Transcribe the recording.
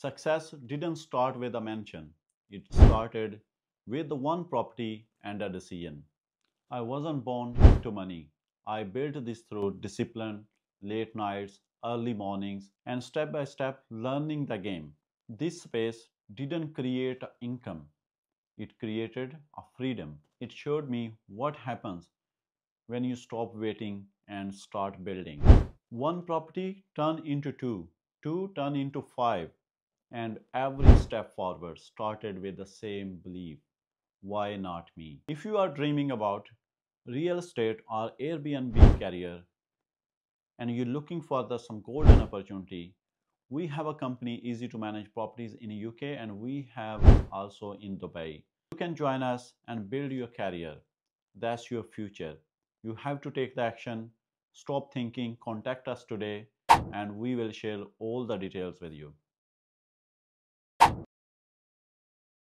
Success didn't start with a mansion. It started with one property and a decision. I wasn't born to money. I built this through discipline, late nights, early mornings, and step by step learning the game. This space didn't create income, it created a freedom. It showed me what happens when you stop waiting and start building. One property turned into two, two turned into five, and every step forward started with the same belief: why not me? If you are dreaming about real estate or Airbnb career and you're looking for some golden opportunity, we have a company easy to manage properties in UK, and we have also in Dubai. You can join us and build your career. That's your future. You have to take the action. Stop thinking, contact us today, and we will share all the details with you.